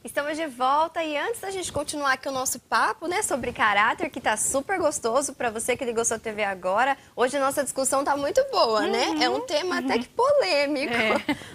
Estamos de volta e antes da gente continuar aqui o nosso papo, né, sobre caráter, que tá super gostoso para você que ligou sua TV agora. Hoje a nossa discussão tá muito boa, né? É um tema até que polêmico.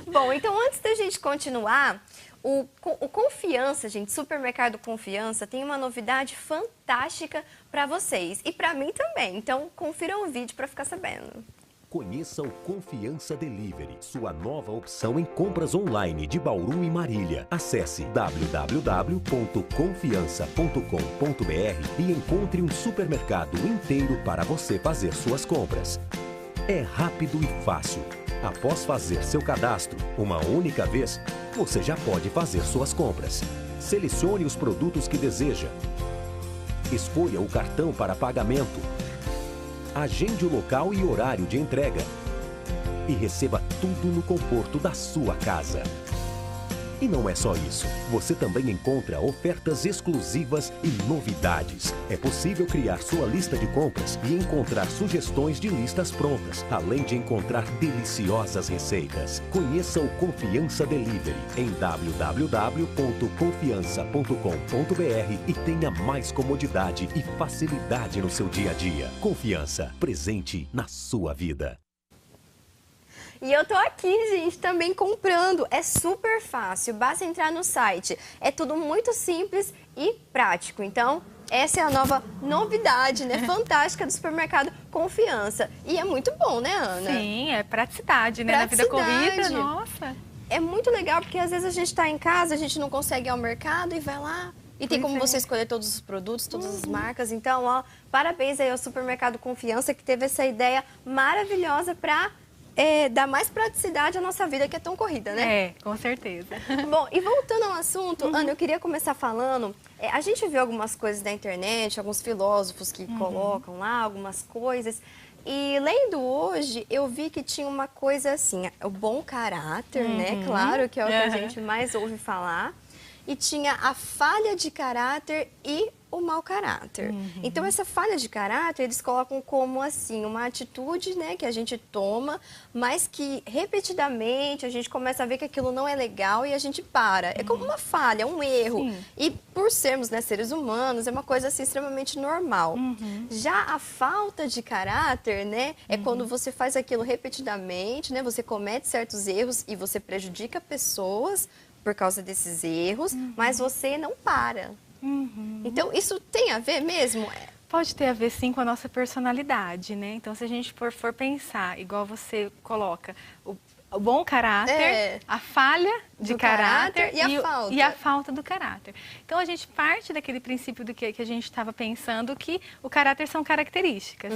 Bom, então antes da gente continuar, o Confiança, gente, Supermercado Confiança tem uma novidade fantástica para vocês e para mim também. Então confiram o vídeo para ficar sabendo. Conheça o Confiança Delivery, sua nova opção em compras online de Bauru e Marília. Acesse www.confiança.com.br e encontre um supermercado inteiro para você fazer suas compras. É rápido e fácil. Após fazer seu cadastro, uma única vez, você já pode fazer suas compras. Selecione os produtos que deseja. Escolha o cartão para pagamento. Agende o local e horário de entrega e receba tudo no conforto da sua casa. E não é só isso, você também encontra ofertas exclusivas e novidades. É possível criar sua lista de compras e encontrar sugestões de listas prontas, além de encontrar deliciosas receitas. Conheça o Confiança Delivery em www.confiança.com.br e tenha mais comodidade e facilidade no seu dia a dia. Confiança, presente na sua vida. E eu tô aqui, gente, também comprando. É super fácil, basta entrar no site. É tudo muito simples e prático. Então, essa é a nova novidade, né? Fantástica do Supermercado Confiança. E é muito bom, né, Ana? Sim, é praticidade, né? Na vida corrida, nossa. É muito legal, porque às vezes a gente tá em casa, a gente não consegue ir ao mercado e vai lá. E tem como você escolher todos os produtos, todas as marcas. Então, ó, parabéns aí ao Supermercado Confiança, que teve essa ideia maravilhosa pra... dá mais praticidade à nossa vida, que é tão corrida, né? É, com certeza. Bom, e voltando ao assunto, Ana, eu queria começar falando, a gente viu algumas coisas na internet, alguns filósofos que colocam lá algumas coisas, e lendo hoje, eu vi que tinha uma coisa assim, o bom caráter, né? Claro, que é o que a gente mais ouve falar, e tinha a falha de caráter e o mau caráter. Então, essa falha de caráter, eles colocam como, assim, uma atitude, né, que a gente toma, mas que, repetidamente, a gente começa a ver que aquilo não é legal e a gente para. É como uma falha, um erro. Sim. E, por sermos, né, seres humanos, é uma coisa, assim, extremamente normal. Já a falta de caráter, né, é quando você faz aquilo repetidamente, né, você comete certos erros e você prejudica pessoas por causa desses erros, mas você não para. Então, isso tem a ver mesmo? Pode ter a ver, sim, com a nossa personalidade, né? Então, se a gente for pensar, igual você coloca, o bom caráter, a falha de caráter e a falta do caráter. Então, a gente parte daquele princípio do que a gente estava pensando, que o caráter são características.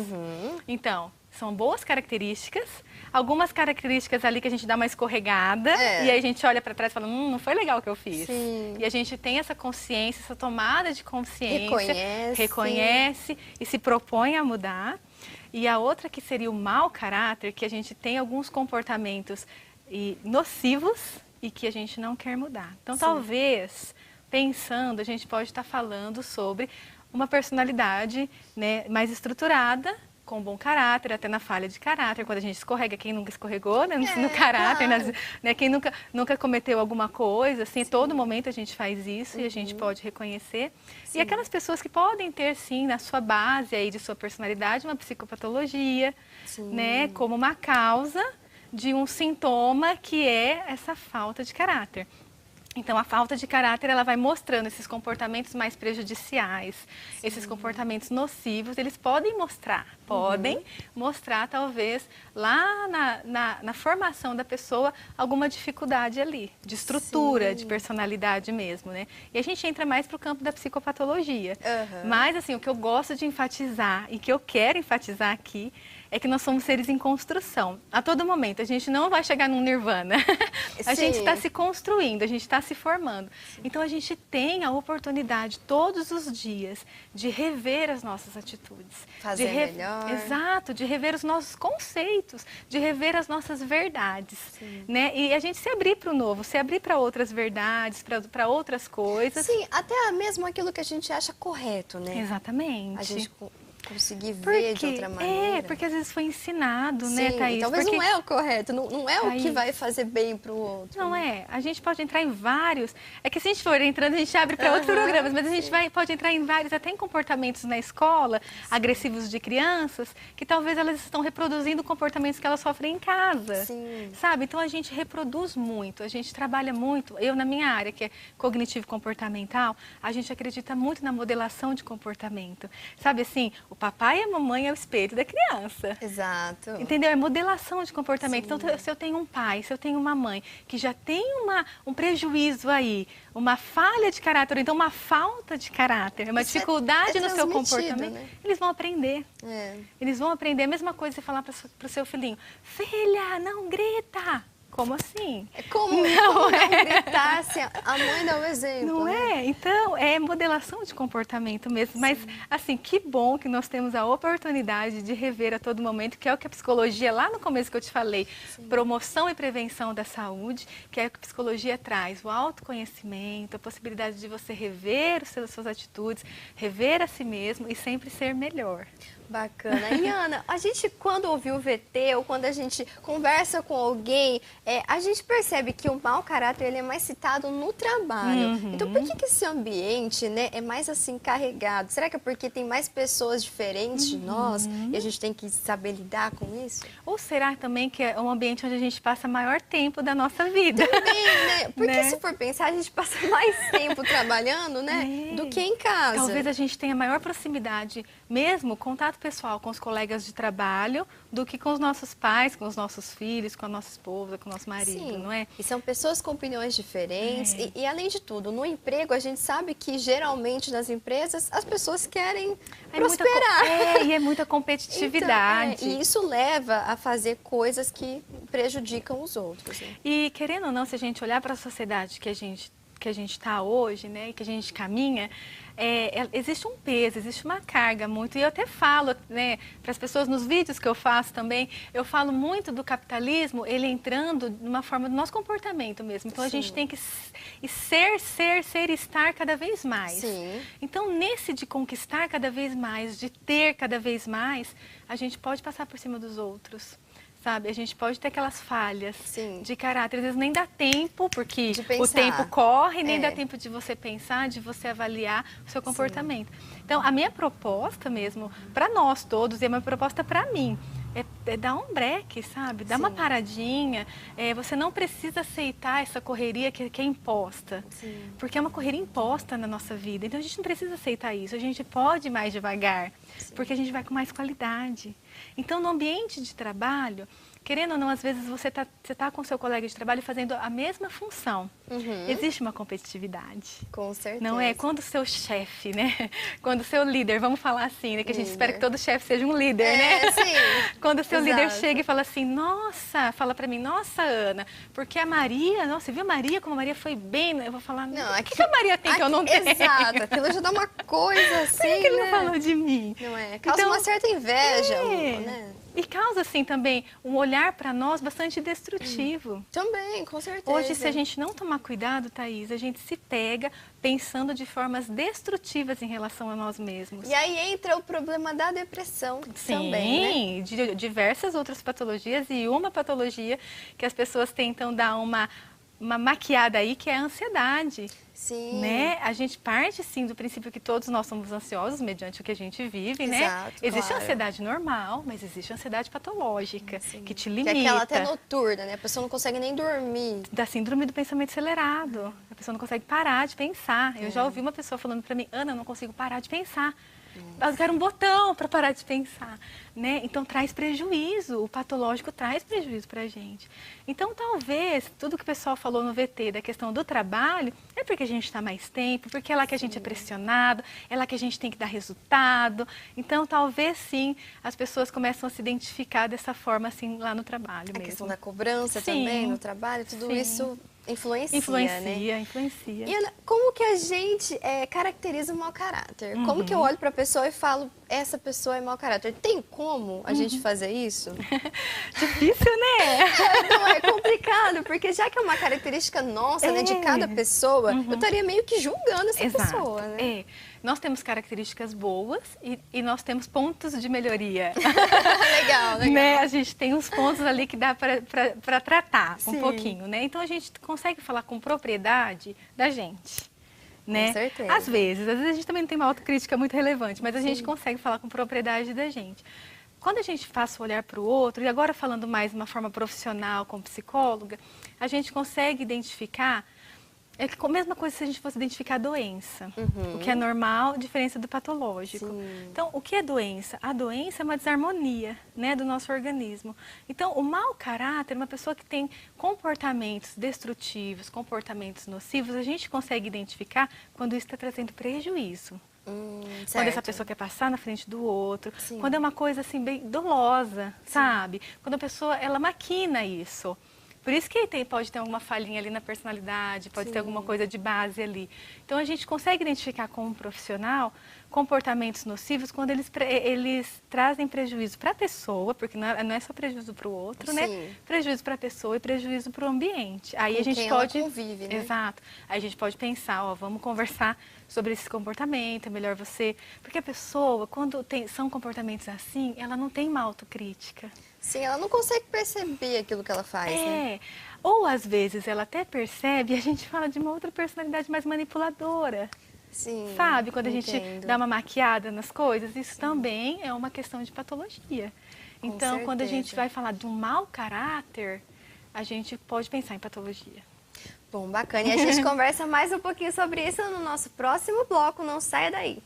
Então, são boas características, algumas características ali que a gente dá uma escorregada e aí a gente olha para trás e fala, não foi legal o que eu fiz. Sim. E a gente tem essa consciência, essa tomada de consciência, reconhece e se propõe a mudar. E a outra que seria o mau caráter, que a gente tem alguns comportamentos nocivos e que a gente não quer mudar. Então, talvez, pensando, a gente pode estar falando sobre uma personalidade, né, mais estruturada, com bom caráter, até na falha de caráter, quando a gente escorrega, quem nunca escorregou, né, no caráter, né, quem nunca cometeu alguma coisa, assim, a todo momento a gente faz isso e a gente pode reconhecer. E aquelas pessoas que podem ter, sim, na sua base aí de sua personalidade, uma psicopatologia, né, como uma causa de um sintoma que é essa falta de caráter. Então, a falta de caráter, ela vai mostrando esses comportamentos mais prejudiciais, esses comportamentos nocivos, eles podem mostrar, talvez, lá na formação da pessoa, alguma dificuldade ali, de estrutura, de personalidade mesmo, né? E a gente entra mais para o campo da psicopatologia. Mas, assim, o que eu gosto de enfatizar e que eu quero enfatizar aqui é que nós somos seres em construção. A todo momento, a gente não vai chegar num nirvana. A gente está se construindo, a gente está se formando. Então, a gente tem a oportunidade, todos os dias, de rever as nossas atitudes. Fazer melhor. Exato, de rever os nossos conceitos, de rever as nossas verdades. Né? E a gente se abrir para o novo, se abrir para outras verdades, para outras coisas. Sim, até mesmo aquilo que a gente acha correto, né? Exatamente. A gente conseguir ver de outra maneira. Porque às vezes foi ensinado, Sim, né, Thaís? Talvez porque... não é o correto, não é Thaís, o que vai fazer bem para o outro. Não é. A gente pode entrar em vários. É que se a gente for entrando, a gente abre para outros programas, mas a gente pode entrar em vários, até em comportamentos na escola, agressivos de crianças, que talvez elas estão reproduzindo comportamentos que elas sofrem em casa. Sim. Sabe? Então a gente reproduz muito, a gente trabalha muito. Eu, na minha área, que é cognitivo-comportamental, a gente acredita muito na modelação de comportamento. Sabe assim, o papai e a mamãe é o espelho da criança. Exato. Entendeu? É modelação de comportamento. Sim. Então, se eu tenho um pai, se eu tenho uma mãe que já tem um prejuízo aí, uma falha de caráter, ou então uma falta de caráter, uma dificuldade no seu comportamento, né? Eles vão aprender. Eles vão aprender. A mesma coisa você falar para o seu filhinho, filha, não grita. Como assim? Como não gritar se a mãe dá o exemplo? Não né? é? Então, é modelação de comportamento mesmo. Sim. Mas, assim, que bom que nós temos a oportunidade de rever a todo momento, que é o que a psicologia, lá no começo que eu te falei, promoção e prevenção da saúde, que é o que a psicologia traz, o autoconhecimento, a possibilidade de você rever as suas atitudes, rever a si mesmo e sempre ser melhor. Bacana. E Ana, a gente quando ouve o VT ou quando a gente conversa com alguém, a gente percebe que o mau caráter ele é mais citado no trabalho. Então por que esse ambiente, né, é mais assim carregado? Será que é porque tem mais pessoas diferentes de nós e a gente tem que saber lidar com isso? Ou será também que é um ambiente onde a gente passa maior tempo da nossa vida? Também, né? Porque se for pensar, a gente passa mais tempo trabalhando, né, do que em casa. Talvez a gente tenha maior proximidade, mesmo contato pessoal com os colegas de trabalho, do que com os nossos pais, com os nossos filhos, com a nossa esposa, com o nosso marido, Sim. não é? E são pessoas com opiniões diferentes. E além de tudo, no emprego a gente sabe que geralmente nas empresas as pessoas querem prosperar. E é muita competitividade. Então, e isso leva a fazer coisas que prejudicam os outros. Né? E querendo ou não, se a gente olhar para a sociedade que a gente está hoje, né, e que a gente caminha, existe um peso, existe uma carga muito, e eu até falo, né, para as pessoas nos vídeos que eu faço também, eu falo muito do capitalismo, ele entrando numa forma do nosso comportamento mesmo, então a gente tem que ser e estar cada vez mais. Sim. Então nesse de conquistar cada vez mais, de ter cada vez mais, a gente pode passar por cima dos outros. Sabe? A gente pode ter aquelas falhas de caráter, às vezes nem dá tempo, porque o tempo corre, nem dá tempo de você pensar, de você avaliar o seu comportamento. Então, a minha proposta mesmo, para nós todos, e a minha proposta para mim, é dar um break, sabe? Dar uma paradinha. Você não precisa aceitar essa correria que é imposta. Porque é uma correria imposta na nossa vida. Então, a gente não precisa aceitar isso. A gente pode ir mais devagar, porque a gente vai com mais qualidade. Então, no ambiente de trabalho, querendo ou não, às vezes você tá com o seu colega de trabalho fazendo a mesma função. Existe uma competitividade. Com certeza. Não é? Quando o seu chefe, né? Quando o seu líder, vamos falar assim, né? Que a gente espera que todo chefe seja um líder, né? Sim. Quando o seu líder chega e fala assim, nossa, fala pra mim, nossa, Ana, porque a Maria, nossa, você viu a Maria, como a Maria foi bem? Eu vou falar, não, o que a Maria tem que eu não tenho? Exato, aquilo já dá uma coisa assim, Por que ele não falou de mim? Não é? Causa uma certa inveja, né? E causa, assim, também um olhar para nós bastante destrutivo. Também, com certeza. Hoje, se a gente não tomar cuidado, Thaís, a gente se pega pensando de formas destrutivas em relação a nós mesmos. E aí entra o problema da depressão também, né? De diversas outras patologias e uma patologia que as pessoas tentam dar uma maquiada aí, que é a ansiedade. Sim. Né? A gente parte, sim, do princípio que todos nós somos ansiosos mediante o que a gente vive, Exato, né? Existe claro. a ansiedade normal, mas existe a ansiedade patológica, que te limita. Que é aquela até noturna, né? A pessoa não consegue nem dormir. Da síndrome do pensamento acelerado. A pessoa não consegue parar de pensar. Eu já ouvi uma pessoa falando pra mim, Ana, eu não consigo parar de pensar. Eu quero um botão para parar de pensar, né? Então traz prejuízo, o patológico traz prejuízo para a gente. Então talvez tudo que o pessoal falou no VT da questão do trabalho é porque a gente está mais tempo, porque é lá que a gente é pressionado, é lá que a gente tem que dar resultado. Então talvez sim as pessoas começam a se identificar dessa forma assim lá no trabalho mesmo. A questão da cobrança também no trabalho, tudo isso influencia, né? Influencia. E Ana, como que a gente caracteriza o mau caráter? Como que eu olho para a pessoa e falo, essa pessoa é mau caráter. Tem como a gente fazer isso? Difícil, né? Não, é complicado, porque já que é uma característica nossa, né, de cada pessoa, eu estaria meio que julgando essa pessoa, né? Nós temos características boas e nós temos pontos de melhoria. Legal. Né? A gente tem uns pontos ali que dá para tratar um pouquinho, né? Então a gente consegue falar com propriedade da gente. Né? Com certeza. Às vezes a gente também não tem uma autocrítica muito relevante, mas a gente consegue falar com propriedade da gente. Quando a gente passa o olhar para o outro, e agora falando mais de uma forma profissional, como psicóloga, a gente consegue identificar, é a mesma coisa se a gente fosse identificar a doença, o que é normal, diferença do patológico. Sim. Então, o que é doença? A doença é uma desarmonia, né, do nosso organismo. Então, o mau caráter, uma pessoa que tem comportamentos destrutivos, comportamentos nocivos, a gente consegue identificar quando isso está trazendo prejuízo. Quando essa pessoa quer passar na frente do outro, quando é uma coisa assim bem dolosa, sabe? Quando a pessoa, ela maquina isso. Por isso que pode ter alguma falhinha ali na personalidade, pode ter alguma coisa de base ali. Então, a gente consegue identificar como profissional comportamentos nocivos quando eles trazem prejuízo para a pessoa, porque não é só prejuízo para o outro, né? Prejuízo para a pessoa e prejuízo para o ambiente. Aí com a gente quem pode... ela convive, né? Exato. Aí a gente pode pensar, ó, vamos conversar sobre esse comportamento, é melhor você... Porque a pessoa, quando são comportamentos assim, ela não tem uma autocrítica. Sim, ela não consegue perceber aquilo que ela faz, né? Ou às vezes ela até percebe e a gente fala de uma outra personalidade mais manipuladora. Sim, sabe? Quando a gente dá uma maquiada nas coisas, isso também é uma questão de patologia. Então, quando a gente vai falar de um mau caráter, a gente pode pensar em patologia. Bom, bacana. E a gente conversa mais um pouquinho sobre isso no nosso próximo bloco. Não saia daí.